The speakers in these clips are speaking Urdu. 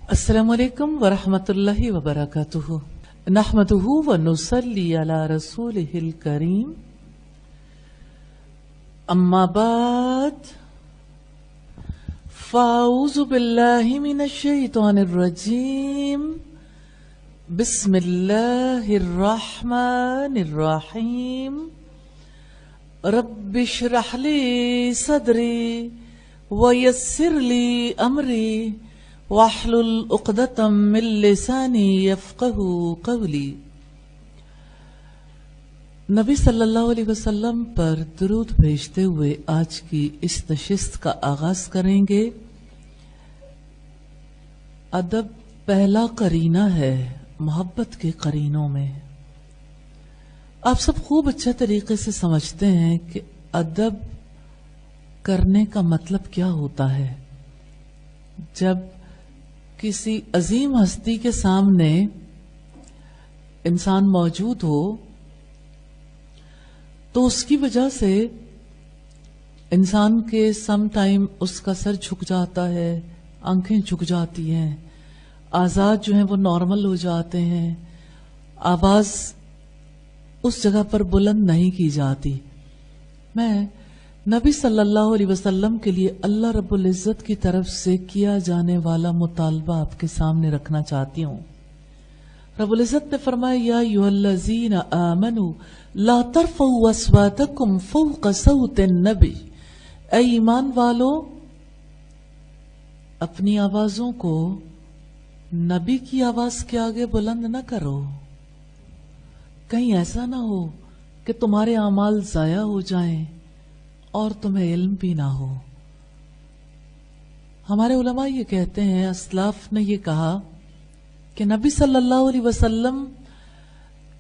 السلام علیکم ورحمۃ اللہ وبرکاتہ نحمدہ ونصلی علی رسولہ الکریم اما بعد فاعوذ باللہ من الشیطان الرجیم بسم اللہ الرحمن الرحیم رب اشرح لی صدری ویسر لی امری واحلل عقدۃ من لسانی یفقہوا قولی۔ نبی صلی اللہ علیہ وسلم پر درود بھیجتے ہوئے آج کی اس نشست کا آغاز کریں گے۔ ادب پہلا قرینہ ہے محبت کے قرینوں میں۔ آپ سب خوب اچھے طریقے سے سمجھتے ہیں کہ ادب کرنے کا مطلب کیا ہوتا ہے۔ جب کسی عظیم ہستی کے سامنے انسان موجود ہو تو اس کی وجہ سے انسان کے سم ٹائم اس کا سر جھک جاتا ہے، آنکھیں جھک جاتی ہیں، آزاد جو ہیں وہ نارمل ہو جاتے ہیں، آواز اس جگہ پر بلند نہیں کی جاتی۔ میں نبی صلی اللہ علیہ وسلم کے لیے اللہ رب العزت کی طرف سے کیا جانے والا مطالبہ آپ کے سامنے رکھنا چاہتی ہوں۔ رب العزت نے فرمایا یا ایھا الذین آمنوا لا ترفعوا اصواتکم فوق صوت النبی، اے ایمان والو اپنی آوازوں کو نبی کی آواز کے آگے بلند نہ کرو، کہیں ایسا نہ ہو کہ تمہارے اعمال ضائع ہو جائیں اور تمہیں علم بھی نہ ہو۔ ہمارے علماء یہ کہتے ہیں، اسلاف نے یہ کہا کہ نبی صلی اللہ علیہ وسلم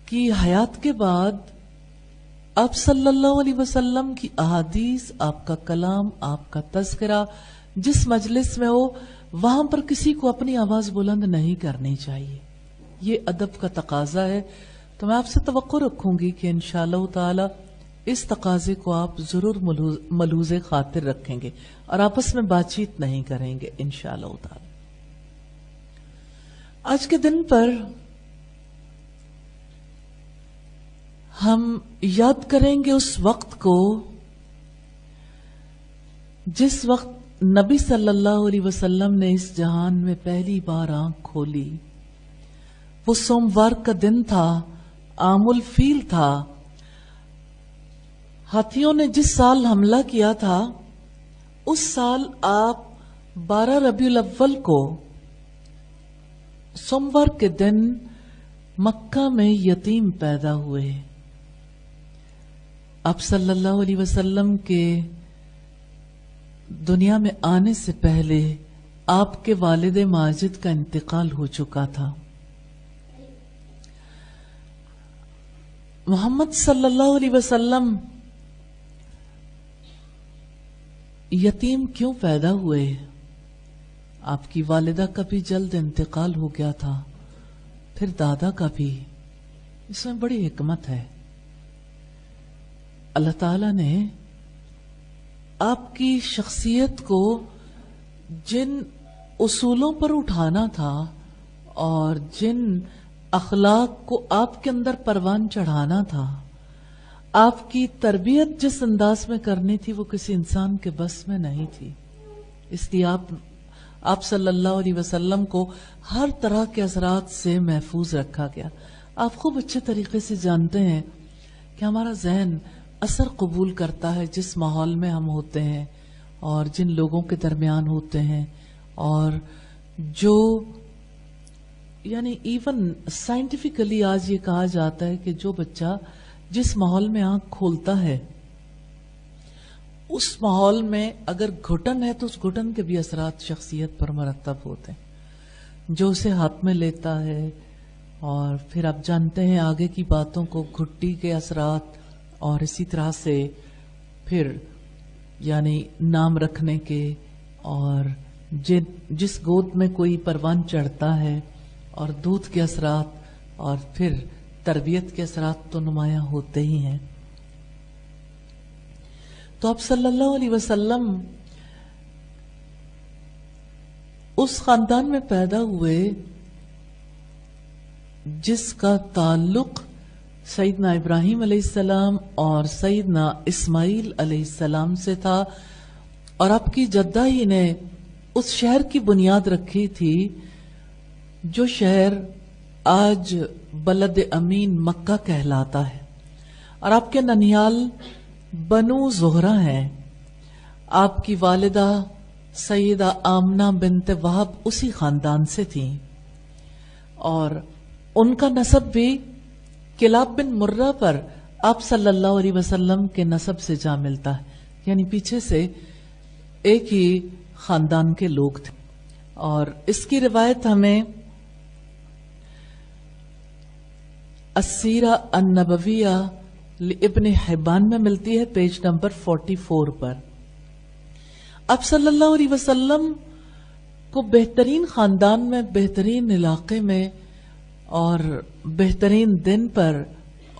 کی حیات کے بعد آپ صلی اللہ علیہ وسلم کی احادیث، آپ کا کلام، آپ کا تذکرہ جس مجلس میں ہو وہاں پر کسی کو اپنی آواز بلند نہیں کرنی چاہیے۔ یہ ادب کا تقاضا ہے۔ تو میں آپ سے توقع رکھوں گی کہ انشاءاللہ تعالی اس تقاضے کو آپ ضرور ملحوظ خاطر رکھیں گے اور آپس میں بات چیت نہیں کریں گے انشاءاللہ تعالی۔ آج کے دن پر ہم یاد کریں گے اس وقت کو جس وقت نبی صلی اللہ علیہ وسلم نے اس جہان میں پہلی بار آنکھ کھولی۔ وہ سوموار کا دن تھا، عام الفیل تھا۔ ہاتھیوں نے جس سال حملہ کیا تھا اس سال آپ 12 ربیع الاول کو سوموار کے دن مکہ میں یتیم پیدا ہوئے۔ آپ صلی اللہ علیہ وسلم کے دنیا میں آنے سے پہلے آپ کے والد ماجد کا انتقال ہو چکا تھا۔ محمد صلی اللہ علیہ وسلم یتیم کیوں پیدا ہوئے؟ آپ کی والدہ کا بھی جلد انتقال ہو گیا تھا، پھر دادا کا بھی۔ اس میں بڑی حکمت ہے۔ اللہ تعالی نے آپ کی شخصیت کو جن اصولوں پر اٹھانا تھا اور جن اخلاق کو آپ کے اندر پروان چڑھانا تھا، آپ کی تربیت جس انداز میں کرنی تھی وہ کسی انسان کے بس میں نہیں تھی۔ اس لیے آپ صلی اللہ علیہ وسلم کو ہر طرح کے اثرات سے محفوظ رکھا گیا۔ آپ خوب اچھے طریقے سے جانتے ہیں کہ ہمارا ذہن اثر قبول کرتا ہے جس ماحول میں ہم ہوتے ہیں اور جن لوگوں کے درمیان ہوتے ہیں، اور جو یعنی ایون سائنٹیفکلی آج یہ کہا جاتا ہے کہ جو بچہ جس ماحول میں آنکھ کھولتا ہے اس ماحول میں اگر گھٹن ہے تو اس گھٹن کے بھی اثرات شخصیت پر مرتب ہوتے ہیں۔ جو اسے ہاتھ میں لیتا ہے اور پھر آپ جانتے ہیں آگے کی باتوں کو، گھٹی کے اثرات، اور اسی طرح سے پھر یعنی نام رکھنے کے، اور جس گود میں کوئی پروان چڑھتا ہے، اور دودھ کے اثرات، اور پھر تربیت کے اثرات تو نمایاں ہوتے ہی ہیں۔ تو آپ صلی اللہ علیہ وسلم اس خاندان میں پیدا ہوئے جس کا تعلق سیدنا ابراہیم علیہ السلام اور سیدنا اسماعیل علیہ السلام سے تھا، اور آپ کی جدہ ہی نے اس شہر کی بنیاد رکھی تھی جو شہر آج بلد امین مکہ کہلاتا ہے، اور آپ کے ننیال بنو زہرہ ہیں۔ آپ کی والدہ سیدہ آمنہ بنت وہب اسی خاندان سے تھیں، اور ان کا نسب بھی کلاب بن مرہ پر آپ صلی اللہ علیہ وسلم کے نسب سے جا ملتا ہے، یعنی پیچھے سے ایک ہی خاندان کے لوگ تھے۔ اور اس کی روایت ہمیں السیرہ النبویہ لابن حبان میں ملتی ہے، پیج نمبر 44 پر۔ آپ صلی اللہ علیہ وسلم کو بہترین خاندان میں، بہترین علاقے میں اور بہترین دن پر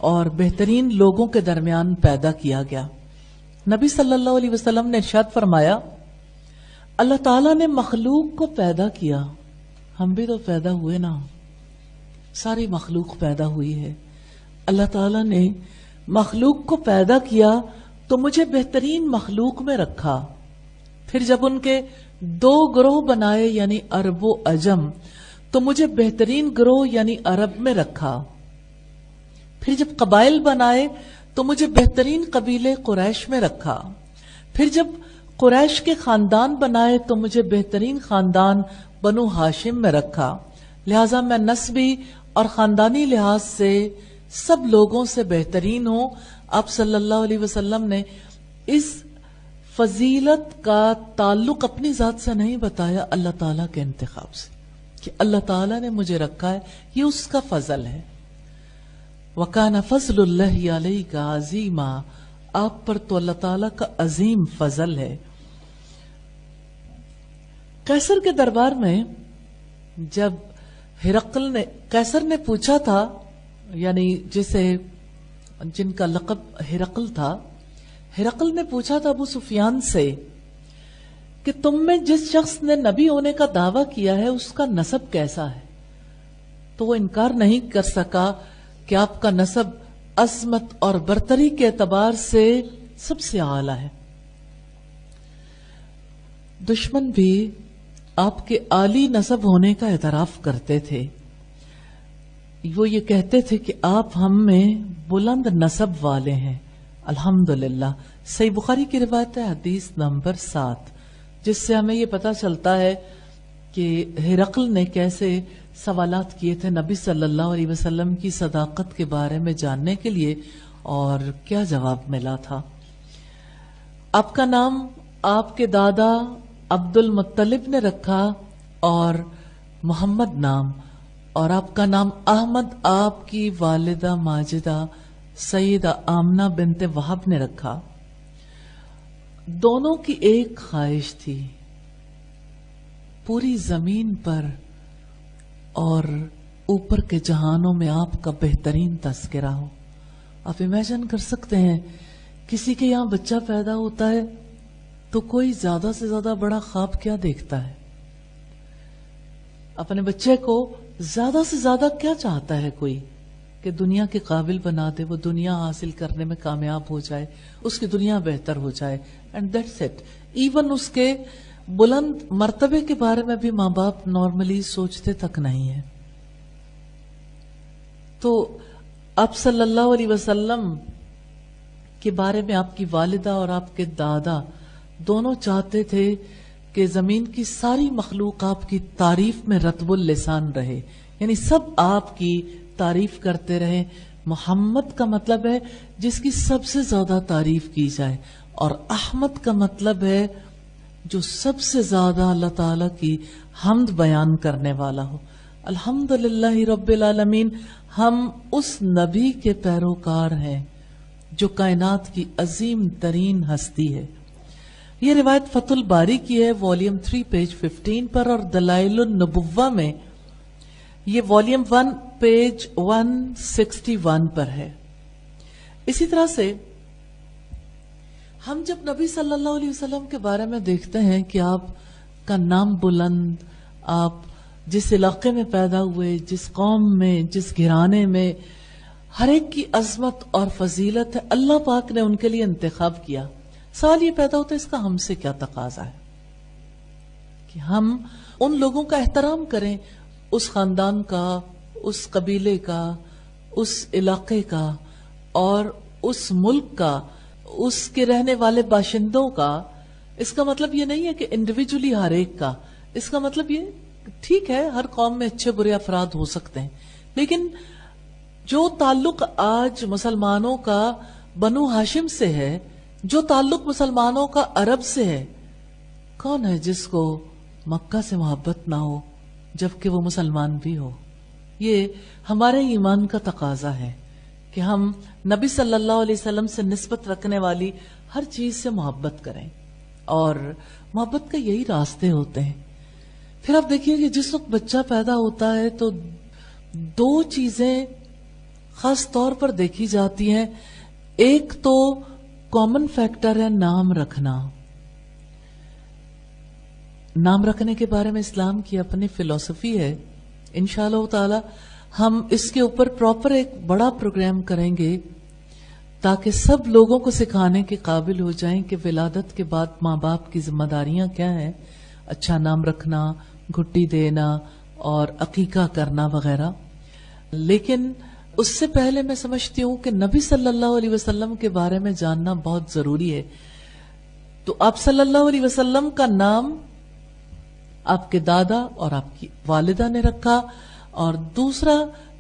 اور بہترین لوگوں کے درمیان پیدا کیا گیا۔ نبی صلی اللہ علیہ وسلم نے ارشاد فرمایا، اللہ تعالیٰ نے مخلوق کو پیدا کیا، ہم بھی تو پیدا ہوئے نا، ساری مخلوق پیدا ہوئی ہے۔ اللہ تعالیٰ نے مخلوق کو پیدا کیا تو مجھے بہترین مخلوق میں رکھا، پھر جب ان کے 2 گروہ بنائے یعنی عرب و عجم، تو مجھے بہترین گروہ یعنی عرب میں رکھا، پھر جب قبائل بنائے تو مجھے بہترین قبیلے قریش میں رکھا، پھر جب قریش کے خاندان بنائے تو مجھے بہترین خاندان بنو ہاشم میں رکھا، لہٰذا میں نسبی اور خاندانی لحاظ سے سب لوگوں سے بہترین ہوں۔ آپ صلی اللہ علیہ وسلم نے اس فضیلت کا تعلق اپنی ذات سے نہیں بتایا، اللہ تعالیٰ کے انتخاب سے، کہ اللہ تعالیٰ نے مجھے رکھا ہے، یہ اس کا فضل ہے۔ وَكَانَ فَضْلُ اللَّهِ عَلَيْكَ عَظِيمًا، آپ پر تو اللہ تعالیٰ کا عظیم فضل ہے۔ قیصر کے دربار میں جب قیصر نے پوچھا تھا، یعنی جن کا لقب ہرقل تھا، ہرقل نے پوچھا تھا ابو سفیان سے کہ تم میں جس شخص نے نبی ہونے کا دعویٰ کیا ہے اس کا نسب کیسا ہے، تو وہ انکار نہیں کر سکا کہ آپ کا نسب عظمت اور برتری کے اعتبار سے سب سے اعلیٰ ہے۔ دشمن بھی آپ کے عالی نسب ہونے کا اعتراف کرتے تھے، وہ یہ کہتے تھے کہ آپ ہم میں بلند نسب والے ہیں۔ الحمدللہ، صحیح بخاری کی روایت ہے، حدیث نمبر 7، جس سے ہمیں یہ پتہ چلتا ہے کہ ہرقل نے کیسے سوالات کیے تھے نبی صلی اللہ علیہ وسلم کی صداقت کے بارے میں جاننے کے لیے، اور کیا جواب ملا تھا۔ آپ کا نام آپ کے دادا عبد المطلب نے رکھا اور محمد نام، اور آپ کا نام احمد آپ کی والدہ ماجدہ سیدہ آمنہ بنت وہب نے رکھا۔ دونوں کی ایک خواہش تھی، پوری زمین پر اور اوپر کے جہانوں میں آپ کا بہترین تذکرہ ہو۔ آپ امیجن کر سکتے ہیں کسی کے یہاں بچہ پیدا ہوتا ہے تو کوئی زیادہ سے زیادہ بڑا خواب کیا دیکھتا ہے؟ اپنے بچے کو زیادہ سے زیادہ کیا چاہتا ہے کوئی؟ کہ دنیا کے قابل بنا دے، وہ دنیا حاصل کرنے میں کامیاب ہو جائے، اس کی دنیا بہتر ہو جائے، اینڈ دیٹس اٹ۔ ایون اس کے بلند مرتبے کے بارے میں بھی ماں باپ نارملی سوچتے تک نہیں ہے۔ تو آپ صلی اللہ علیہ وسلم کے بارے میں آپ کی والدہ اور آپ کے دادا دونوں چاہتے تھے کہ زمین کی ساری مخلوق آپ کی تعریف میں رطب اللسان رہے، یعنی سب آپ کی تعریف کرتے رہے۔ محمد کا مطلب ہے جس کی سب سے زیادہ تعریف کی جائے، اور احمد کا مطلب ہے جو سب سے زیادہ اللہ تعالی کی حمد بیان کرنے والا ہو۔ الحمدللہ رب العالمین، ہم اس نبی کے پیروکار ہیں جو کائنات کی عظیم ترین ہستی ہے۔ یہ روایت فتح الباری کی ہے، والیوم 3 پیج 15 پر، اور دلائل النبوہ میں یہ والیوم 1 پیج 161 پر ہے۔ اسی طرح سے ہم جب نبی صلی اللہ علیہ وسلم کے بارے میں دیکھتے ہیں کہ آپ کا نام بلند، آپ جس علاقے میں پیدا ہوئے، جس قوم میں، جس گھرانے میں، ہر ایک کی عظمت اور فضیلت ہے، اللہ پاک نے ان کے لیے انتخاب کیا. سوال یہ پیدا ہوتا ہے اس کا ہم سے کیا تقاضا ہے کہ ہم ان لوگوں کا احترام کریں، اس خاندان کا، اس قبیلے کا، اس علاقے کا اور اس ملک کا، اس کے رہنے والے باشندوں کا. اس کا مطلب یہ نہیں ہے کہ انڈیویجولی ہر ایک کا، اس کا مطلب یہ ٹھیک ہے ہر قوم میں اچھے برے افراد ہو سکتے ہیں، لیکن جو تعلق آج مسلمانوں کا بنو ہاشم سے ہے، جو تعلق مسلمانوں کا عرب سے ہے، کون ہے جس کو مکہ سے محبت نہ ہو جبکہ وہ مسلمان بھی ہو؟ یہ ہمارے ایمان کا تقاضا ہے کہ ہم نبی صلی اللہ علیہ وسلم سے نسبت رکھنے والی ہر چیز سے محبت کریں، اور محبت کے یہی راستے ہوتے ہیں. پھر آپ دیکھیے کہ جس وقت بچہ پیدا ہوتا ہے تو دو چیزیں خاص طور پر دیکھی جاتی ہیں. ایک تو کامن فیکٹر ہے نام رکھنا. نام رکھنے کے بارے میں اسلام کی اپنی فلسفی ہے. انشاءاللہ تعالی ہم اس کے اوپر پراپر ایک بڑا پروگرام کریں گے تاکہ سب لوگوں کو سکھانے کے قابل ہو جائیں کہ ولادت کے بعد ماں باپ کی ذمہ داریاں کیا ہیں. اچھا نام رکھنا، گھٹی دینا اور عقیقہ کرنا وغیرہ. لیکن اس سے پہلے میں سمجھتی ہوں کہ نبی صلی اللہ علیہ وسلم کے بارے میں جاننا بہت ضروری ہے. تو آپ صلی اللہ علیہ وسلم کا نام آپ کے دادا اور آپ کی والدہ نے رکھا، اور دوسرا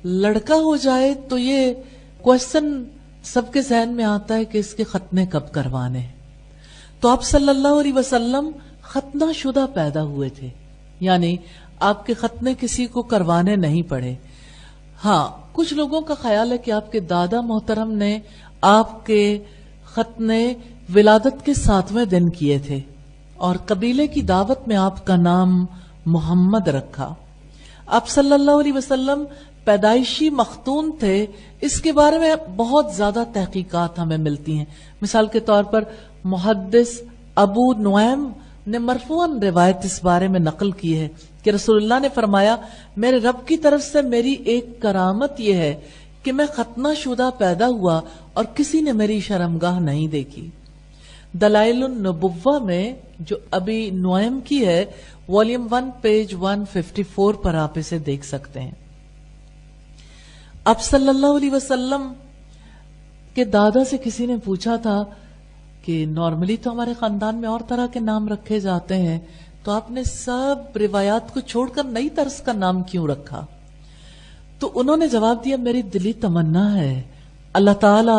لڑکا ہو جائے تو یہ کوشچن سب کے ذہن میں آتا ہے کہ اس کے ختنے کب کروانے. تو آپ صلی اللہ علیہ وسلم ختنہ شدہ پیدا ہوئے تھے، یعنی آپ کے ختنے کسی کو کروانے نہیں پڑے. ہاں کچھ لوگوں کا خیال ہے کہ آپ کے دادا محترم نے آپ کے ختنے ولادت کے 7ویں دن کیے تھے اور قبیلے کی دعوت میں آپ کا نام محمد رکھا. آپ صلی اللہ علیہ وسلم پیدائشی مختون تھے، اس کے بارے میں بہت زیادہ تحقیقات ہمیں ملتی ہیں. مثال کے طور پر محدث ابو نعیم نے مرفوعاً روایت اس بارے میں نقل کی ہے کہ رسول اللہ نے فرمایا، میرے رب کی طرف سے میری ایک کرامت یہ ہے کہ میں ختنہ شدہ پیدا ہوا اور کسی نے میری شرمگاہ نہیں دیکھی. دلائل النبوہ میں جو ابی نعیم کی ہے، والیوم 1 پیج 154 پر آپ اسے دیکھ سکتے ہیں. آپ صلی اللہ علیہ وسلم کے دادا سے کسی نے پوچھا تھا کہ نارملی تو ہمارے خاندان میں اور طرح کے نام رکھے جاتے ہیں، تو آپ نے سب روایات کو چھوڑ کر نئی طرز کا نام کیوں رکھا؟ تو انہوں نے جواب دیا، میری دلی تمنا ہے اللہ تعالی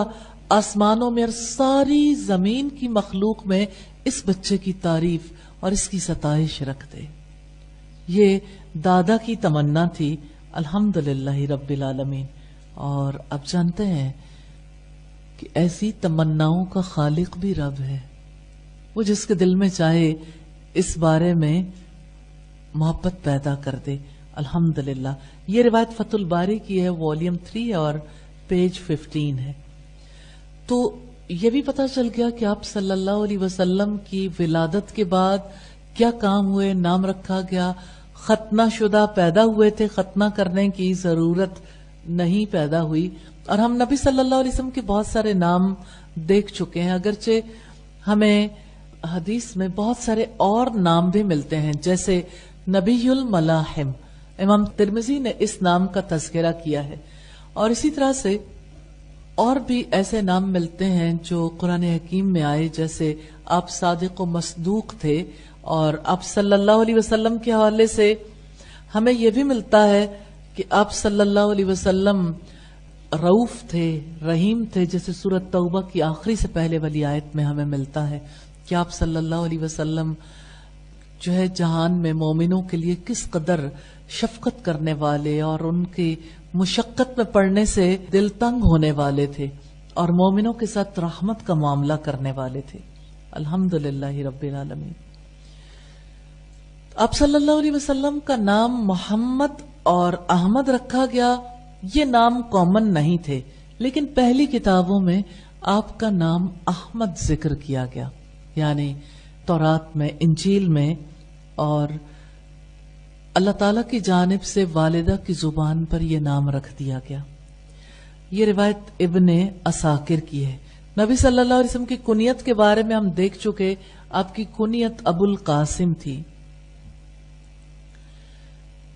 آسمانوں میں اور ساری زمین کی مخلوق میں اس بچے کی تعریف اور اس کی ستائش رکھ دے. یہ دادا کی تمنا تھی. الحمدللہ رب العالمین. اور اب جانتے ہیں کہ ایسی تمناؤں کا خالق بھی رب ہے، وہ جس کے دل میں چاہے اس بارے میں محبت پیدا کر دے. الحمدللہ. یہ روایت فتح الباری کی ہے، والیوم 3 اور پیج 15 ہے. تو یہ بھی پتہ چل گیا کہ آپ صلی اللہ علیہ وسلم کی ولادت کے بعد کیا کام ہوئے، نام رکھا گیا. ختنہ شدہ پیدا ہوئے تھے، ختنہ کرنے کی ضرورت نہیں پیدا ہوئی. اور ہم نبی صلی اللہ علیہ وسلم کے بہت سارے نام دیکھ چکے ہیں، اگرچہ ہمیں حدیث میں بہت سارے اور نام بھی ملتے ہیں، جیسے نبی الملاحم. امام ترمذی نے اس نام کا تذکرہ کیا ہے، اور اسی طرح سے اور بھی ایسے نام ملتے ہیں جو قرآن حکیم میں آئے، جیسے آپ صادق و مصدوق تھے. اور آپ صلی اللہ علیہ وسلم کے حوالے سے ہمیں یہ بھی ملتا ہے کہ آپ صلی اللہ علیہ وسلم رؤوف تھے، رحیم تھے، جیسے سورۃ توبہ کی آخری سے پہلے والی آیت میں ہمیں ملتا ہے کہ آپ صلی اللہ علیہ وسلم جو ہے جہان میں مومنوں کے لیے کس قدر شفقت کرنے والے اور ان کی مشقت میں پڑنے سے دل تنگ ہونے والے تھے، اور مومنوں کے ساتھ رحمت کا معاملہ کرنے والے تھے. الحمدللہ رب العالمین. آپ صلی اللہ علیہ وسلم کا نام محمد اور احمد رکھا گیا. یہ نام کامن نہیں تھے، لیکن پہلی کتابوں میں آپ کا نام احمد ذکر کیا گیا، یعنی تورات میں، انجیل میں. اور اللہ تعالیٰ کی جانب سے والدہ کی زبان پر یہ نام رکھ دیا گیا. یہ روایت ابن عساکر کی ہے. نبی صلی اللہ علیہ وسلم کی کنیت کے بارے میں ہم دیکھ چکے. آپ کی کنیت ابو القاسم تھی.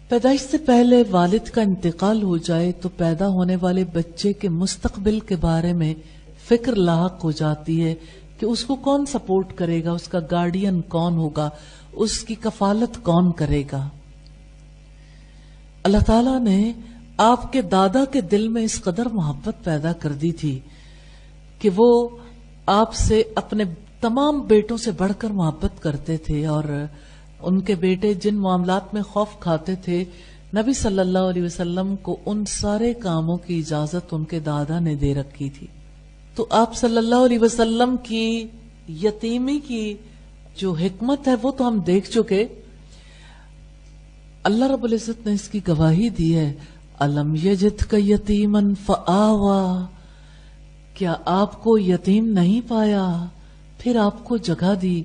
پیدائش سے پہلے والد کا انتقال ہو جائے تو پیدا ہونے والے بچے کے مستقبل کے بارے میں فکر لاحق ہو جاتی ہے کہ اس کو کون سپورٹ کرے گا, اس کا گارڈین کون ہوگا, اس کی کفالت کون کرے گا. اللہ تعالیٰ نے آپ کے دادا کے دل میں اس قدر محبت پیدا کر دی تھی کہ وہ آپ سے اپنے تمام بیٹوں سے بڑھ کر محبت کرتے تھے, اور ان کے بیٹے جن معاملات میں خوف کھاتے تھے نبی صلی اللہ علیہ وسلم کو ان سارے کاموں کی اجازت ان کے دادا نے دے رکھی تھی. تو آپ صلی اللہ علیہ وسلم کی یتیمی کی جو حکمت ہے وہ تو ہم دیکھ چکے. اللہ رب العزت نے اس کی گواہی دی ہے. الم یجدک یتیما فآوا, کیا آپ کو یتیم نہیں پایا پھر آپ کو جگہ دی.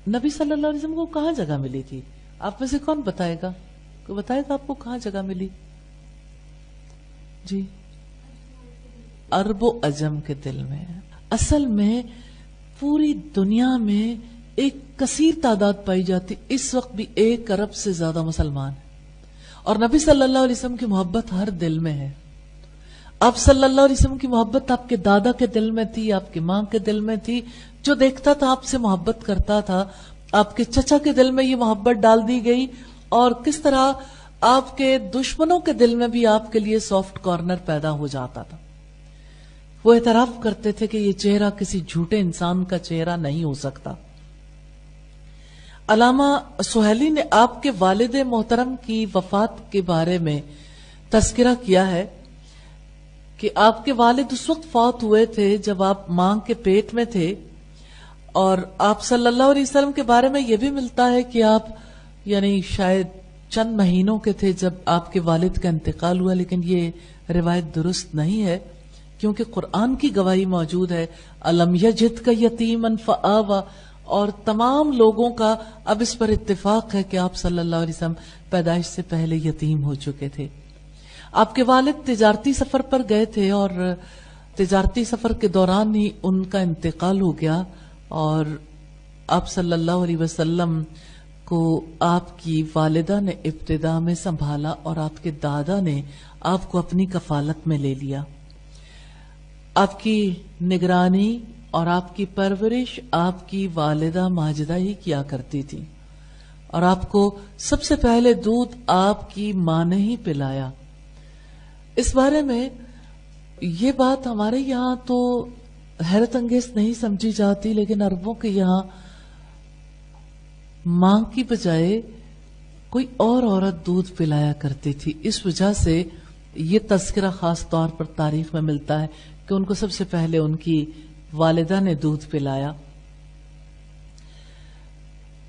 نبی صلی اللہ علیہ وسلم کو کہاں جگہ ملی تھی؟ آپ میں سے کون بتائے گا؟ کوئی بتائے گا آپ کو کہاں جگہ ملی؟ جی, عرب و عجم کے دل میں. اصل میں پوری دنیا میں ایک کثیر تعداد پائی جاتی. اس وقت بھی 1 ارب سے زیادہ مسلمان ہیں, اور نبی صلی اللہ علیہ وسلم کی محبت ہر دل میں ہے. آپ صلی اللہ علیہ وسلم کی محبت آپ کے دادا کے دل میں تھی, آپ کی ماں کے دل میں تھی. جو دیکھتا تھا آپ سے محبت کرتا تھا. آپ کے چچا کے دل میں یہ محبت ڈال دی گئی, اور کس طرح آپ کے دشمنوں کے دل میں بھی آپ کے لیے سافٹ کارنر پیدا ہو جاتا تھا. وہ اعتراف کرتے تھے کہ یہ چہرہ کسی جھوٹے انسان کا چہرہ نہیں ہو سکتا. علامہ سہیلی نے آپ کے والد محترم کی وفات کے بارے میں تذکرہ کیا ہے کہ آپ کے والد اس وقت فوت ہوئے تھے جب آپ ماں کے پیٹ میں تھے, اور آپ صلی اللہ علیہ وسلم کے بارے میں یہ بھی ملتا ہے کہ آپ یعنی شاید چند مہینوں کے تھے جب آپ کے والد کا انتقال ہوا. لیکن یہ روایت درست نہیں ہے, کیونکہ قرآن کی گواہی موجود ہے. الم یجدک یتیما فآوا, اور تمام لوگوں کا اب اس پر اتفاق ہے کہ آپ صلی اللہ علیہ وسلم پیدائش سے پہلے یتیم ہو چکے تھے. آپ کے والد تجارتی سفر پر گئے تھے, اور تجارتی سفر کے دوران ہی ان کا انتقال ہو گیا, اور آپ صلی اللہ علیہ وسلم کو آپ کی والدہ نے ابتدا میں سنبھالا, اور آپ کے دادا نے آپ کو اپنی کفالت میں لے لیا. آپ کی نگرانی اور آپ کی پرورش آپ کی والدہ ماجدہ ہی کیا کرتی تھی, اور آپ کو سب سے پہلے دودھ آپ کی ماں نے ہی پلایا. اس بارے میں یہ بات ہمارے یہاں تو حیرت انگیز نہیں سمجھی جاتی, لیکن عربوں کے یہاں ماں کی بجائے کوئی اور عورت دودھ پلایا کرتی تھی. اس وجہ سے یہ تذکرہ خاص طور پر تاریخ میں ملتا ہے کہ ان کو سب سے پہلے ان کی والدہ نے دودھ پلایا.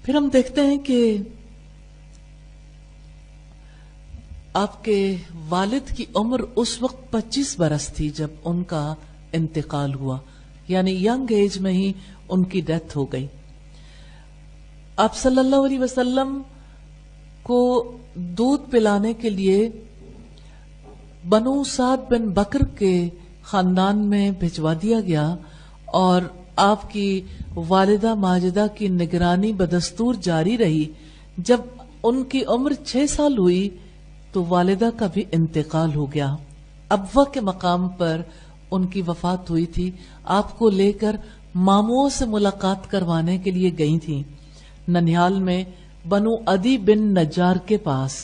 پھر ہم دیکھتے ہیں کہ آپ کے والد کی عمر اس وقت 25 برس تھی جب ان کا انتقال ہوا, یعنی ینگ ایج میں ہی ان کی ڈیتھ ہو گئی. آپ صلی اللہ علیہ وسلم کو دودھ پلانے کے لیے بنو سعد بن بکر کے خاندان میں بھجوا دیا گیا, اور آپ کی والدہ ماجدہ کی نگرانی بدستور جاری رہی. جب ان کی عمر 6 سال ہوئی تو والدہ کا بھی انتقال ہو گیا. ابوا کے مقام پر ان کی وفات ہوئی تھی. آپ کو لے کر ماموں سے ملاقات کروانے کے لیے گئی تھیں ننیال میں بنو عدی بن نجار کے پاس.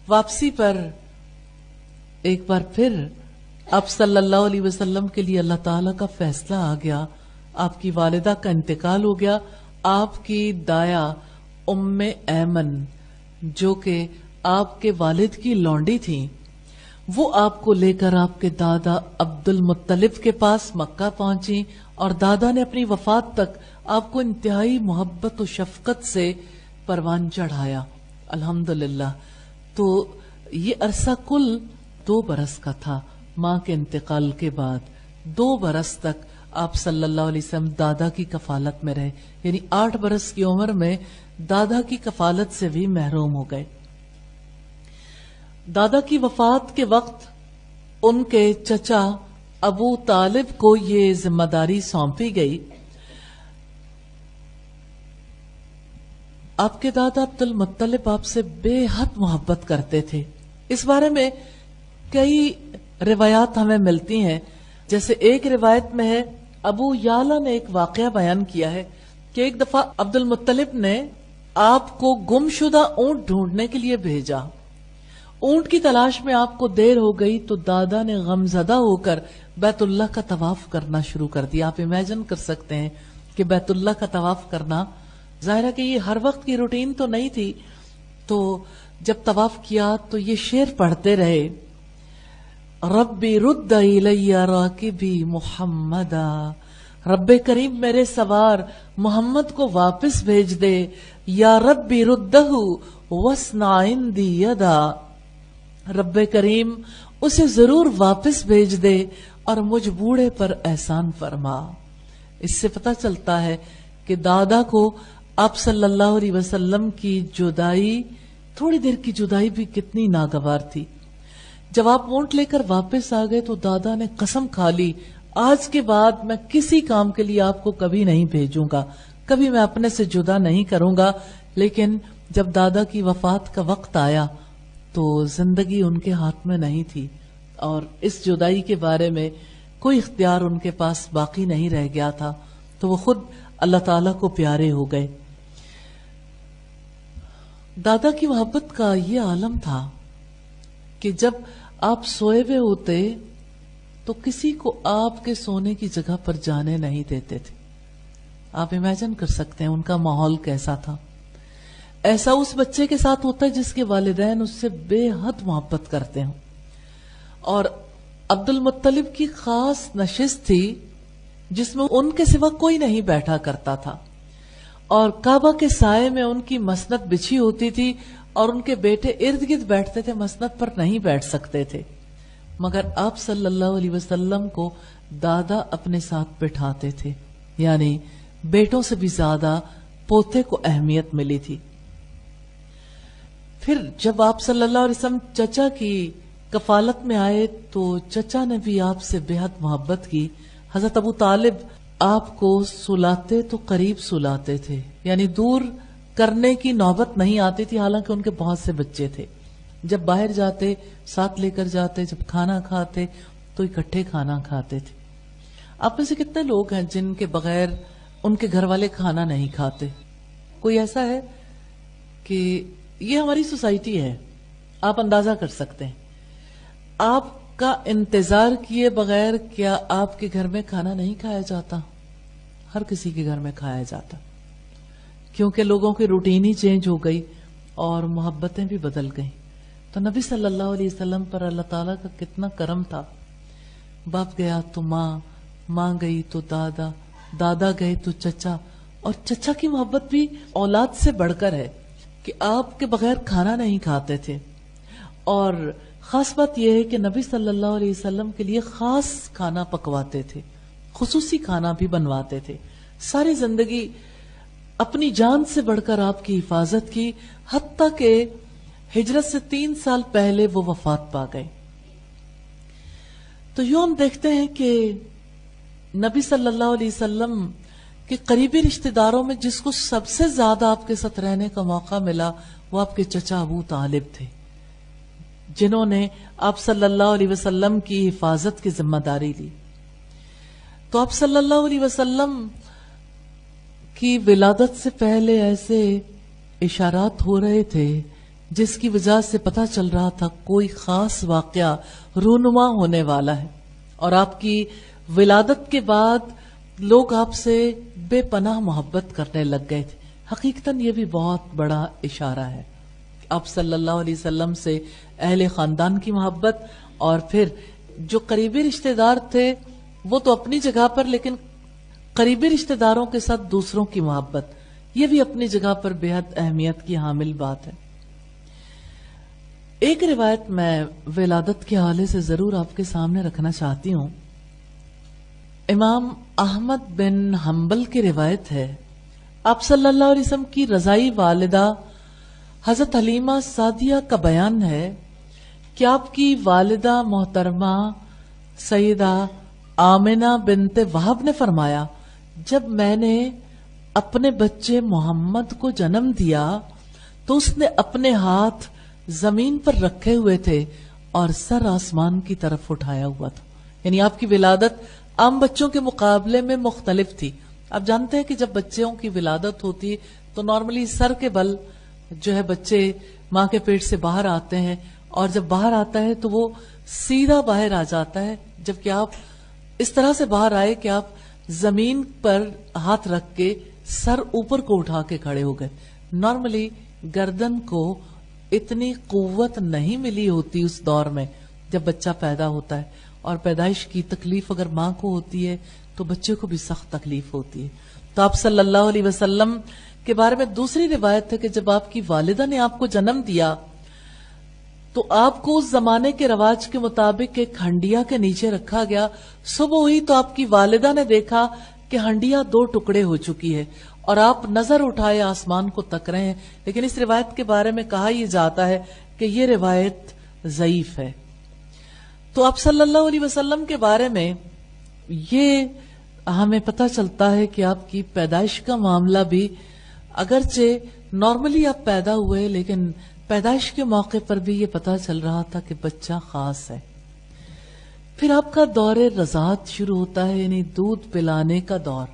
واپسی پر ایک بار پھر آپ صلی اللہ علیہ وسلم کے لیے اللہ تعالیٰ کا فیصلہ آ گیا. آپ کی والدہ کا انتقال ہو گیا. آپ کی دایا ام ایمن جو کہ آپ کے والد کی لونڈی تھیں, وہ آپ کو لے کر آپ کے دادا عبد المطلب کے پاس مکہ پہنچی, اور دادا نے اپنی وفات تک آپ کو انتہائی محبت و شفقت سے پروان چڑھایا. الحمدللہ. تو یہ عرصہ کل 2 برس کا تھا. ماں کے انتقال کے بعد 2 برس تک آپ صلی اللہ علیہ وسلم دادا کی کفالت میں رہے, یعنی 8 برس کی عمر میں دادا کی کفالت سے بھی محروم ہو گئے. دادا کی وفات کے وقت ان کے چچا ابو طالب کو یہ ذمہ داری سونپی گئی. آپ کے دادا عبد المطلب آپ سے بے حد محبت کرتے تھے. اس بارے میں کئی روایات ہمیں ملتی ہیں. جیسے ایک روایت میں ہے، ابو یعلا نے ایک واقعہ بیان کیا ہے کہ ایک دفعہ عبد المطلب نے آپ کو گم شدہ اونٹ ڈھونڈنے کے لیے بھیجا. اونٹ کی تلاش میں آپ کو دیر ہو گئی تو دادا نے غمزدہ ہو کر بیت اللہ کا طواف کرنا شروع کر دیا. آپ امیجن کر سکتے ہیں کہ بیت اللہ کا طواف کرنا، ظاہر ہے کہ یہ ہر وقت کی روٹین تو نہیں تھی. تو جب طواف کیا تو یہ شعر پڑھتے رہے، ربی رد الی راکبی محمدا، رب کریم میرے سوار محمد کو واپس بھیج دے، یا ربی ردہ وصنع عندی یدا، رب کریم اسے ضرور واپس بھیج دے اور مجھ بوڑھے پر احسان فرما. اس سے پتہ چلتا ہے کہ دادا کو آپ صلی اللہ علیہ وسلم کی جدائی، تھوڑی دیر کی جدائی بھی کتنی ناگوار تھی. جب آپ اونٹ لے کر واپس آ گئے تو دادا نے قسم کھا لی، آج کے بعد میں کسی کام کے لیے آپ کو کبھی نہیں بھیجوں گا، کبھی میں اپنے سے جدا نہیں کروں گا. لیکن جب دادا کی وفات کا وقت آیا تو زندگی ان کے ہاتھ میں نہیں تھی اور اس جدائی کے بارے میں کوئی اختیار ان کے پاس باقی نہیں رہ گیا تھا. تو وہ خود اللہ تعالیٰ کو پیارے ہو گئے. دادا کی محبت کا یہ عالم تھا کہ جب آپ سوئے ہوئے ہوتے تو کسی کو آپ کے سونے کی جگہ پر جانے نہیں دیتے تھے. آپ امیجن کر سکتے ہیں ان کا ماحول کیسا تھا. ایسا اس بچے کے ساتھ ہوتا ہے جس کے والدین اس سے بے حد محبت کرتے ہوں. اور عبد المطلب کی خاص نشست تھی جس میں ان کے سوا کوئی نہیں بیٹھا کرتا تھا، اور کعبہ کے سائے میں ان کی مسند بچھی ہوتی تھی اور ان کے بیٹے ارد گرد بیٹھتے تھے، مسند پر نہیں بیٹھ سکتے تھے. مگر آپ صلی اللہ علیہ وسلم کو دادا اپنے ساتھ بٹھاتے تھے، یعنی بیٹوں سے بھی زیادہ پوتے کو اہمیت ملی تھی. پھر جب آپ صلی اللہ علیہ وسلم چچا کی کفالت میں آئے تو چچا نے بھی آپ سے بے حد محبت کی. حضرت ابو طالب آپ کو سلاتے تو قریب سلاتے تھے، یعنی دور کرنے کی نوبت نہیں آتی تھی، حالانکہ ان کے بہت سے بچے تھے. جب باہر جاتے ساتھ لے کر جاتے، جب کھانا کھاتے تو اکٹھے کھانا کھاتے تھے. آپ میں سے کتنے لوگ ہیں جن کے بغیر ان کے گھر والے کھانا نہیں کھاتے؟ کوئی ایسا ہے؟ کہ یہ ہماری سوسائٹی ہے، آپ اندازہ کر سکتے ہیں. آپ کا انتظار کیے بغیر کیا آپ کے گھر میں کھانا نہیں کھایا جاتا؟ ہر کسی کے گھر میں کھایا جاتا، کیونکہ لوگوں کی روٹین ہی چینج ہو گئی اور محبتیں بھی بدل گئیں. تو نبی صلی اللہ علیہ وسلم پر اللہ تعالیٰ کا کتنا کرم تھا. باپ گیا تو ماں، ماں گئی تو دادا، دادا گئے تو چچا، اور چچا کی محبت بھی اولاد سے بڑھ کر ہے کہ آپ کے بغیر کھانا نہیں کھاتے تھے. اور خاص بات یہ ہے کہ نبی صلی اللہ علیہ وسلم کے لیے خاص کھانا پکواتے تھے، خصوصی کھانا بھی بنواتے تھے. ساری زندگی اپنی جان سے بڑھ کر آپ کی حفاظت کی، حتیٰ کہ ہجرت سے 3 سال پہلے وہ وفات پا گئے. تو یوں ہم دیکھتے ہیں کہ نبی صلی اللہ علیہ وسلم کے قریبی رشتہ داروں میں جس کو سب سے زیادہ آپ کے ساتھ رہنے کا موقع ملا وہ آپ کے چچا ابو طالب تھے، جنہوں نے آپ صلی اللہ علیہ وسلم کی حفاظت کی ذمہ داری لی. تو آپ صلی اللہ علیہ وسلم کی ولادت سے پہلے ایسے اشارات ہو رہے تھے جس کی وجہ سے پتہ چل رہا تھا کوئی خاص واقعہ رونما ہونے والا ہے. اور آپ کی ولادت کے بعد لوگ آپ سے بے پناہ محبت کرنے لگ گئے تھے. حقیقتاً یہ بھی بہت بڑا اشارہ ہے. آپ صلی اللہ علیہ وسلم سے اہل خاندان کی محبت، اور پھر جو قریبی رشتہ دار تھے وہ تو اپنی جگہ پر، لیکن قریبی رشتہ داروں کے ساتھ دوسروں کی محبت، یہ بھی اپنی جگہ پر بے حد اہمیت کی حامل بات ہے. ایک روایت میں ولادت کے حوالے سے ضرور آپ کے سامنے رکھنا چاہتی ہوں. امام احمد بن حنبل کی روایت ہے، آپ صلی اللہ علیہ وسلم کی رضائی والدہ حضرت حلیمہ سعدیہ کا بیان ہے کہ آپ کی والدہ محترمہ سیدہ آمنہ بنت وہب نے فرمایا جب میں نے اپنے بچے محمد کو جنم دیا تو اس نے اپنے ہاتھ زمین پر رکھے ہوئے تھے اور سر آسمان کی طرف اٹھایا ہوا تھا. یعنی آپ کی ولادت عام بچوں کے مقابلے میں مختلف تھی. آپ جانتے ہیں کہ جب بچوں کی ولادت ہوتی ہے تو نارملی سر کے بل جو ہے بچے ماں کے پیٹ سے باہر آتے ہیں اور جب باہر آتا ہے تو وہ سیدھا باہر آ جاتا ہے, جبکہ آپ اس طرح سے باہر آئے کہ آپ زمین پر ہاتھ رکھ کے سر اوپر کو اٹھا کے کھڑے ہو گئے. نارملی گردن کو اتنی قوت نہیں ملی ہوتی اس دور میں جب بچہ پیدا ہوتا ہے, اور پیدائش کی تکلیف اگر ماں کو ہوتی ہے تو بچے کو بھی سخت تکلیف ہوتی ہے. تو آپ صلی اللہ علیہ وسلم کے بارے میں دوسری روایت ہے کہ جب آپ کی والدہ نے آپ کو جنم دیا تو آپ کو اس زمانے کے رواج کے مطابق ایک ہنڈیا کے نیچے رکھا گیا. صبح ہوئی تو آپ کی والدہ نے دیکھا کہ ہنڈیا 2 ٹکڑے ہو چکی ہے اور آپ نظر اٹھائے آسمان کو تک رہے ہیں, لیکن اس روایت کے بارے میں کہا یہ جاتا ہے کہ یہ روایت ضعیف ہے. تو آپ صلی اللہ علیہ وسلم کے بارے میں یہ ہمیں پتہ چلتا ہے کہ آپ کی پیدائش کا معاملہ بھی اگرچہ نارملی آپ پیدا ہوئے لیکن پیدائش کے موقع پر بھی یہ پتہ چل رہا تھا کہ بچہ خاص ہے. پھر آپ کا دور رضاعت شروع ہوتا ہے, یعنی دودھ پلانے کا دور.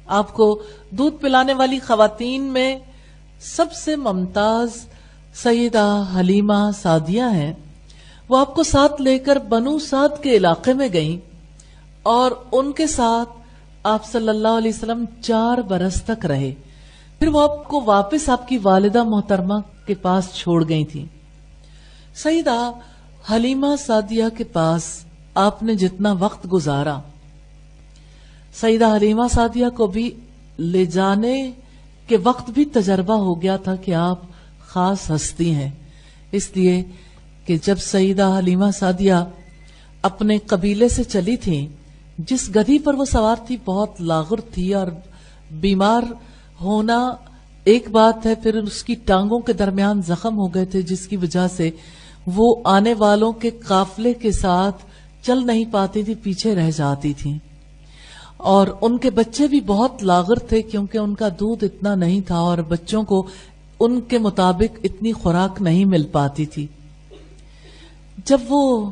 آپ کو دودھ پلانے والی خواتین میں سب سے ممتاز سیدہ حلیمہ سعدیہ ہیں. وہ آپ کو ساتھ لے کر بنو سعد کے علاقے میں گئیں اور ان کے ساتھ آپ صلی اللہ علیہ وسلم 4 برس تک رہے. پھر وہ آپ کو واپس آپ کی والدہ محترمہ کے پاس چھوڑ گئی تھی. سیدہ حلیمہ سعدیہ کے پاس آپ نے جتنا وقت گزارا, سیدہ حلیمہ سعدیہ کو بھی لے جانے کے وقت بھی تجربہ ہو گیا تھا کہ آپ خاص ہستی ہیں, اس لیے کہ جب سیدہ حلیمہ سعدیہ اپنے قبیلے سے چلی تھیں, جس گدھی پر وہ سوار تھی بہت لاغر تھی اور بیمار ہونا ایک بات ہے, پھر اس کی ٹانگوں کے درمیان زخم ہو گئے تھے جس کی وجہ سے وہ آنے والوں کے قافلے کے ساتھ چل نہیں پاتی تھی, پیچھے رہ جاتی تھی. اور ان کے بچے بھی بہت لاغر تھے کیونکہ ان کا دودھ اتنا نہیں تھا اور بچوں کو ان کے مطابق اتنی خوراک نہیں مل پاتی تھی. جب وہ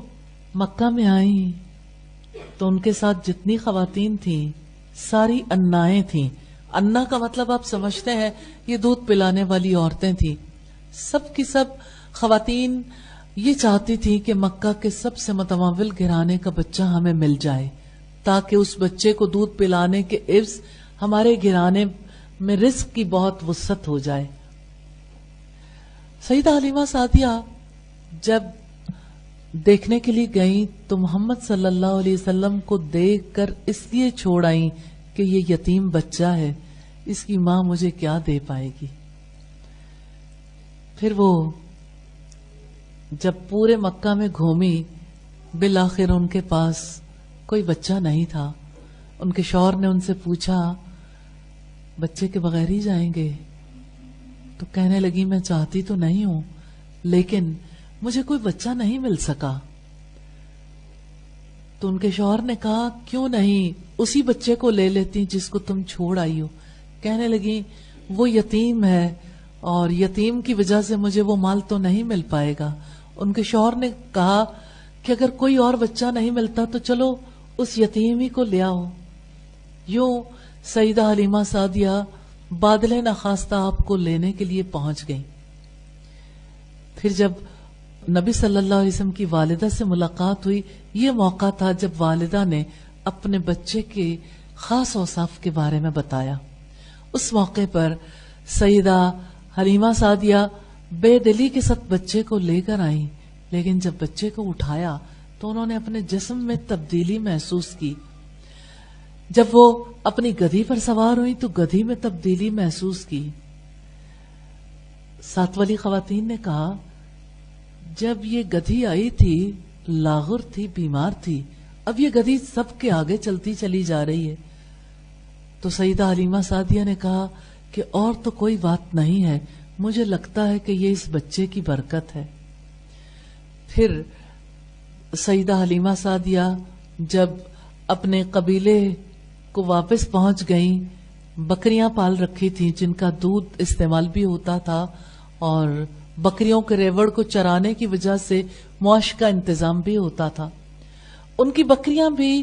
مکہ میں آئیں تو ان کے ساتھ جتنی خواتین تھیں ساری انائیں تھیں. انا کا مطلب آپ سمجھتے ہیں, یہ دودھ پلانے والی عورتیں تھیں. سب کی سب خواتین یہ چاہتی تھی کہ مکہ کے سب سے متمول گھرانے کا بچہ ہمیں مل جائے تاکہ اس بچے کو دودھ پلانے کے عوض ہمارے گھرانے میں رزق کی بہت وسعت ہو جائے. سیدہ حلیمہ سعدیہ جب دیکھنے کے لیے گئیں تو محمد صلی اللہ علیہ وسلم کو دیکھ کر اس لیے چھوڑ آئیں کہ یہ یتیم بچہ ہے, اس کی ماں مجھے کیا دے پائے گی. پھر وہ جب پورے مکہ میں گھومی بالآخر ان کے پاس کوئی بچہ نہیں تھا. ان کے شوہر نے ان سے پوچھا بچے کے بغیر ہی جائیں گے؟ تو کہنے لگی میں چاہتی تو نہیں ہوں لیکن مجھے کوئی بچہ نہیں مل سکا. تو ان کے شوہر نے کہا کیوں نہیں اسی بچے کو لے لیتی جس کو تم چھوڑ آئی ہو. کہنے لگی وہ یتیم ہے اور یتیم کی وجہ سے مجھے وہ مال تو نہیں مل پائے گا. ان کے شوہر نے کہا کہ اگر کوئی اور بچہ نہیں ملتا تو چلو اس یتیم ہی کو لے آؤ. یوں سیدہ حلیمہ سعدیہ بادل نخواستہ آپ کو لینے کے لیے پہنچ گئیں. پھر جب نبی صلی اللہ علیہ وسلم کی والدہ سے ملاقات ہوئی, یہ موقع تھا جب والدہ نے اپنے بچے کے خاص اوصاف کے بارے میں بتایا. اس موقع پر سیدہ حلیمہ سعدیہ بے دلی کے ساتھ بچے کو لے کر آئیں, لیکن جب بچے کو اٹھایا تو انہوں نے اپنے جسم میں تبدیلی محسوس کی. جب وہ اپنی گدھی پر سوار ہوئی تو گدھی میں تبدیلی محسوس کی. ساتھ والی خواتین نے کہا جب یہ گدھی آئی تھی لاغر تھی, بیمار تھی, اب یہ گدھی سب کے آگے چلتی چلی جا رہی ہے. تو سیدہ حلیمہ سعدیہ نے کہا کہ اور تو کوئی بات نہیں ہے, مجھے لگتا ہے کہ یہ اس بچے کی برکت ہے. پھر سیدہ حلیمہ سعدیہ جب اپنے قبیلے کو واپس پہنچ گئیں، بکریاں پال رکھی تھیں جن کا دودھ استعمال بھی ہوتا تھا، اور بکریوں کے ریوڑ کو چرانے کی وجہ سے معاش کا انتظام بھی ہوتا تھا۔ ان کی بکریاں بھی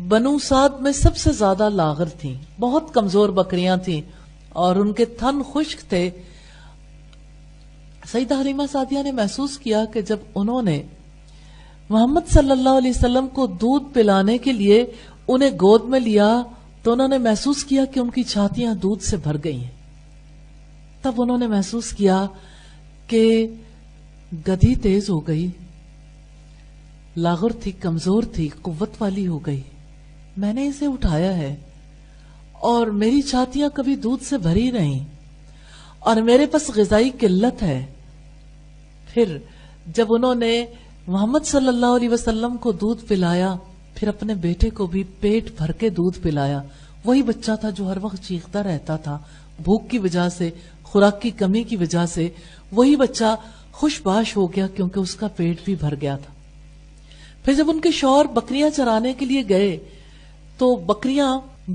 بنو سعد میں سب سے زیادہ لاغر تھیں، بہت کمزور بکریاں تھیں اور ان کے تھن خشک تھے۔ سیدہ حلیمہ سعدیہ نے محسوس کیا کہ جب انہوں نے محمد صلی اللہ علیہ وسلم کو دودھ پلانے کے لیے انہیں گود میں لیا تو انہوں نے محسوس کیا کہ ان کی چھاتیاں دودھ سے بھر گئی ہیں۔ تب انہوں نے محسوس کیا کہ گدھی تیز ہو گئی، لاغر تھی، کمزور تھی، قوت والی ہو گئی، میں نے اسے اٹھایا ہے اور میری چھاتیاں کبھی دودھ سے بھری نہیں اور میرے پاس غذائی قلت ہے۔ پھر جب انہوں نے محمد صلی اللہ علیہ وسلم کو دودھ پلایا، پھر اپنے بیٹے کو بھی پیٹ بھر کے دودھ پلایا۔ وہی بچہ تھا جو ہر وقت چیختا رہتا تھا بھوک کی وجہ سے، خوراک کی کمی کی وجہ سے، وہی بچہ خوش باش ہو گیا کیونکہ اس کا پیٹ بھی بھر گیا تھا۔ پھر جب ان کے شوہر بکریاں چرانے کے لیے گئے تو بکریاں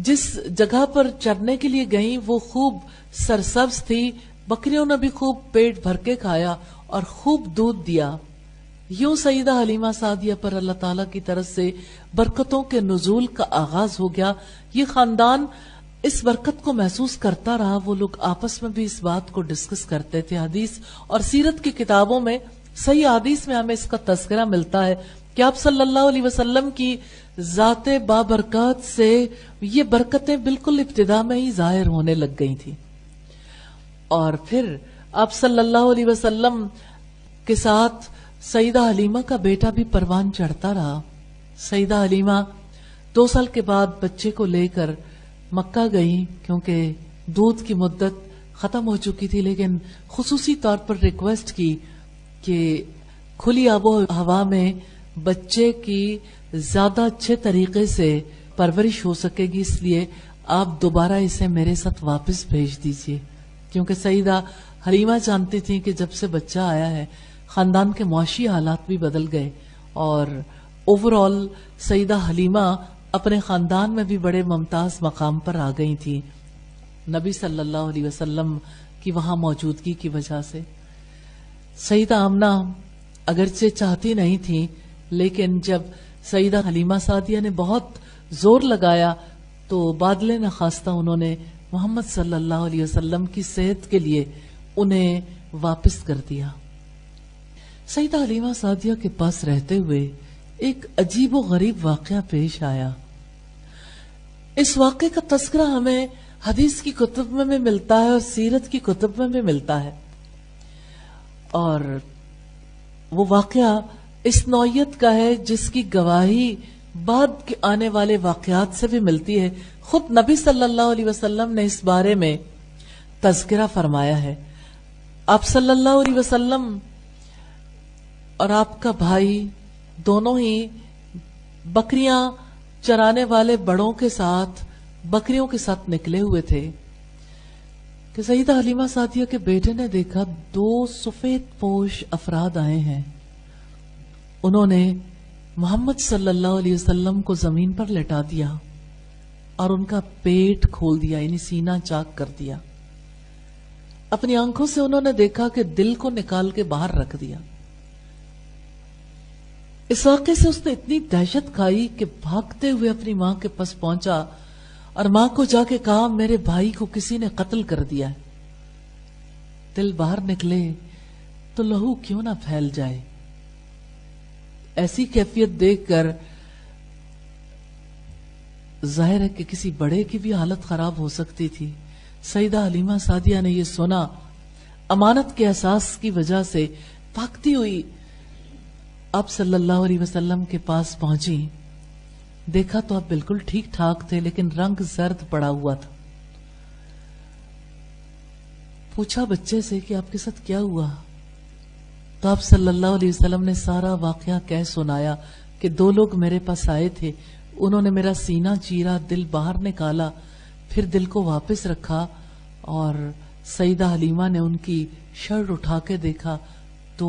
جس جگہ پر چرنے کے لیے گئیں وہ خوب سرسبز تھی، بکریوں نے بھی خوب پیٹ بھر کے کھایا اور خوب دودھ دیا۔ یوں سیدہ حلیمہ سعدیہ پر اللہ تعالیٰ کی طرف سے برکتوں کے نزول کا آغاز ہو گیا۔ یہ خاندان اس برکت کو محسوس کرتا رہا، وہ لوگ آپس میں بھی اس بات کو ڈسکس کرتے تھے۔ حدیث اور سیرت کی کتابوں میں، صحیح حدیث میں ہمیں اس کا تذکرہ ملتا ہے کہ آپ صلی اللہ علیہ وسلم کی ذات بابرکات سے یہ برکتیں بالکل ابتدا میں ہی ظاہر ہونے لگ گئی تھی، اور پھر آپ صلی اللہ علیہ وسلم کے ساتھ سیدہ حلیمہ کا بیٹا بھی پروان چڑھتا رہا۔ سیدہ حلیمہ 2 سال کے بعد بچے کو لے کر مکہ گئی کیونکہ دودھ کی مدت ختم ہو چکی تھی، لیکن خصوصی طور پر ریکویسٹ کی کہ کھلی آب و ہوا میں بچے کی زیادہ اچھے طریقے سے پرورش ہو سکے گی، اس لیے آپ دوبارہ اسے میرے ساتھ واپس بھیج دیجئے، کیونکہ سیدہ حلیمہ جانتی تھیں کہ جب سے بچہ آیا ہے خاندان کے معاشی حالات بھی بدل گئے، اور اوور آل سیدہ حلیمہ اپنے خاندان میں بھی بڑے ممتاز مقام پر آ گئی تھی نبی صلی اللہ علیہ وسلم کی وہاں موجودگی کی وجہ سے۔ سیدہ آمنہ اگرچہ چاہتی نہیں تھی، لیکن جب سیدہ حلیمہ سعدیہ نے بہت زور لگایا تو بادلے نخواستہ انہوں نے محمد صلی اللہ علیہ وسلم کی صحت کے لیے انہیں واپس کر دیا۔ سیدہ حلیمہ سعدیہ کے پاس رہتے ہوئے ایک عجیب و غریب واقعہ پیش آیا۔ اس واقعے کا تذکرہ ہمیں حدیث کی کتب میں بھی ملتا ہے اور سیرت کی کتب میں بھی ملتا ہے، اور وہ واقعہ اس نوعیت کا ہے جس کی گواہی بعد کے آنے والے واقعات سے بھی ملتی ہے۔ خود نبی صلی اللہ علیہ وسلم نے اس بارے میں تذکرہ فرمایا ہے۔ آپ صلی اللہ علیہ وسلم اور آپ کا بھائی دونوں ہی بکریاں چرانے والے بڑوں کے ساتھ بکریوں کے ساتھ نکلے ہوئے تھے کہ سیدہ حلیمہ سعدیہ کے بیٹے نے دیکھا 2 سفید پوش افراد آئے ہیں۔ انہوں نے محمد صلی اللہ علیہ وسلم کو زمین پر لٹا دیا اور ان کا پیٹ کھول دیا، یعنی سینہ چاک کر دیا۔ اپنی آنکھوں سے انہوں نے دیکھا کہ دل کو نکال کے باہر رکھ دیا۔ اس واقعے سے اس نے اتنی دہشت کھائی کہ بھاگتے ہوئے اپنی ماں کے پاس پہنچا اور ماں کو جا کے کہا میرے بھائی کو کسی نے قتل کر دیا ہے، دل باہر نکلے تو لہو کیوں نہ پھیل جائے۔ ایسی کیفیت دیکھ کر ظاہر ہے کہ کسی بڑے کی بھی حالت خراب ہو سکتی تھی۔ سیدہ حلیمہ سعدیہ نے یہ سنا، امانت کے احساس کی وجہ سے بھاگتی ہوئی آپ صلی اللہ علیہ وسلم کے پاس پہنچی۔ دیکھا تو آپ بالکل ٹھیک ٹھاک تھے، لیکن رنگ زرد پڑا ہوا تھا۔ پوچھا بچے سے کہ آپ کے ساتھ کیا ہوا، تو آپ صلی اللہ علیہ وسلم نے سارا واقعہ کہہ سنایا کہ 2 لوگ میرے پاس آئے تھے، انہوں نے میرا سینہ چیرا، دل باہر نکالا، پھر دل کو واپس رکھا، اور سیدہ حلیمہ نے ان کی شرٹ اٹھا کے دیکھا تو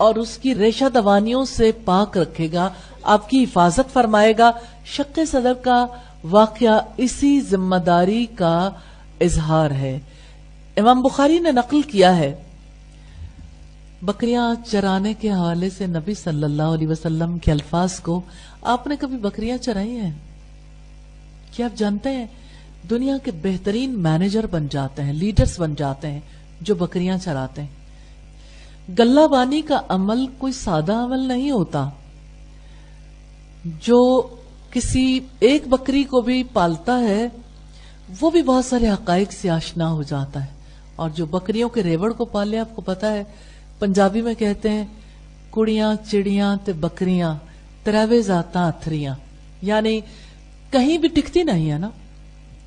اور اس کی ریشہ دوانیوں سے پاک رکھے گا، آپ کی حفاظت فرمائے گا۔ شق صدر کا واقعہ اسی ذمہ داری کا اظہار ہے۔ امام بخاری نے نقل کیا ہے، بکریاں چرانے کے حوالے سے نبی صلی اللہ علیہ وسلم کے الفاظ کو، آپ نے کبھی بکریاں چرائی ہیں؟ کیا آپ جانتے ہیں دنیا کے بہترین مینیجر بن جاتے ہیں، لیڈرز بن جاتے ہیں جو بکریاں چراتے ہیں۔ گلہ بانی کا عمل کوئی سادہ عمل نہیں ہوتا۔ جو کسی ایک بکری کو بھی پالتا ہے وہ بھی بہت سارے حقائق سے آشنا ہو جاتا ہے، اور جو بکریوں کے ریوڑ کو پالے، آپ کو پتا ہے پنجابی میں کہتے ہیں کڑیاں چڑیاں تے بکریاں تریوے ذاتاں اتھریاں، یعنی کہیں بھی ٹکتی نہیں ہے نا،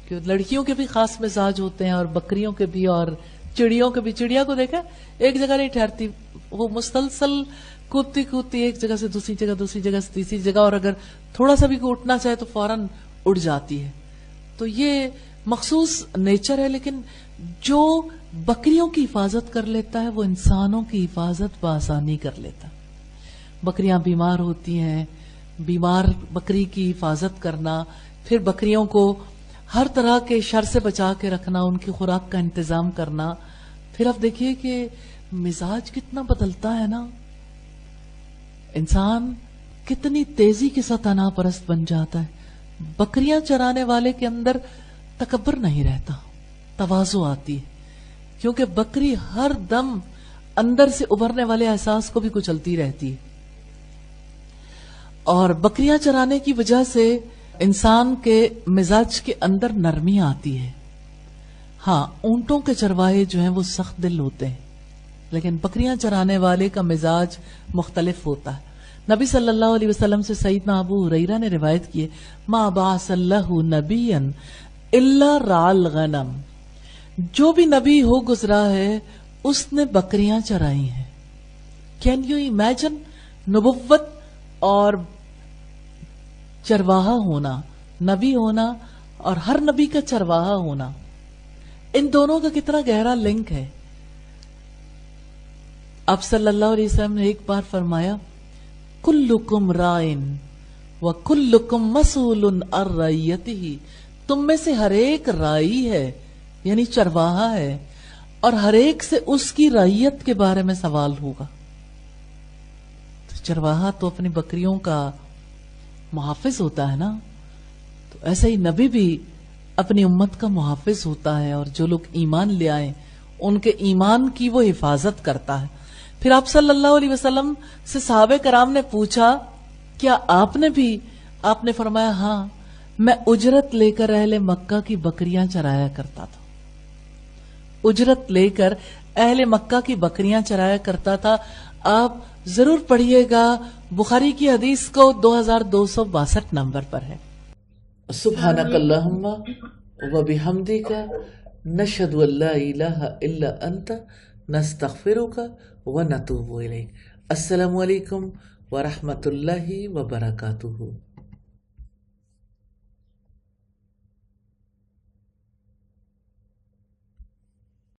کہ لڑکیوں کے بھی خاص مزاج ہوتے ہیں اور بکریوں کے بھی اور چڑیوں کے بھی۔ چڑیا کو دیکھا ایک جگہ نہیں ٹھہرتی، وہ مسلسل کودتی کودتی ایک جگہ سے دوسری جگہ، دوسری جگہ سے تیسری جگہ، اور اگر تھوڑا سا بھی کوئی اٹھنا چاہے تو فوراً اڑ جاتی ہے۔ تو یہ مخصوص نیچر ہے، لیکن جو بکریوں کی حفاظت کر لیتا ہے وہ انسانوں کی حفاظت بآسانی کر لیتا ہے۔ بکریاں بیمار ہوتی ہیں، بیمار بکری کی حفاظت کرنا، پھر بکریوں کو ہر طرح کے شر سے بچا کے رکھنا، ان کی خوراک کا انتظام کرنا، پھر آپ دیکھیے کہ مزاج کتنا بدلتا ہے نا، انسان کتنی تیزی کے ساتھ انا پرست بن جاتا ہے۔ بکریاں چرانے والے کے اندر تکبر نہیں رہتا، تواضع آتی ہے، کیونکہ بکری ہر دم اندر سے ابھرنے والے احساس کو بھی کچلتی رہتی ہے۔ اور بکریاں چرانے کی وجہ سے انسان کے مزاج کے اندر نرمی آتی ہے۔ ہاں، اونٹوں کے چرواہے جو ہیں وہ سخت دل ہوتے ہیں، لیکن بکریاں چرانے والے کا مزاج مختلف ہوتا ہے۔ نبی صلی اللہ علیہ وسلم سے سیدنا ابو ہریرہ نے روایت کی ہے، ما بعث اللہ نبیا الا رعى الغنم، جو بھی نبی ہو گزرا ہے اس نے بکریاں چرائی ہیں۔ کین یو امیجن نبوت اور چرواہا ہونا، نبی ہونا اور ہر نبی کا چرواہا ہونا، ان دونوں کا کتنا گہرا لنک ہے۔ آپ صلی اللہ علیہ وسلم نے ایک بار فرمایا، کلکم رائن وکلکم مسئول عن رعیتہ، تم میں سے ہر ایک رائی ہے یعنی چرواہا ہے، اور ہر ایک سے اس کی رعیت کے بارے میں سوال ہوگا۔ تو چرواہا تو اپنی بکریوں کا محافظ ہوتا ہے نا، تو ایسے ہی نبی بھی اپنی امت کا محافظ ہوتا ہے، اور جو لوگ ایمان لے آئیں ان کے ایمان کی وہ حفاظت کرتا ہے۔ پھر آپ صلی اللہ علیہ وسلم سے صحابہ کرام نے پوچھا، کیا آپ نے بھی؟ آپ نے فرمایا، ہاں، میں اجرت لے کر اہل مکہ کی بکریاں چرایا کرتا تھا، اجرت لے کر اہل مکہ کی بکریاں چرایا کرتا تھا۔ آپ ضرور پڑھیے گا، بخاری کی حدیث کو 2262 نمبر پر ہے۔ سبحانک اللہم وبحمدک نشہد ان لا الہ الا انت نستغفرک ونتوب الیک۔ السلام علیکم ورحمۃ اللہ وبرکاتہ۔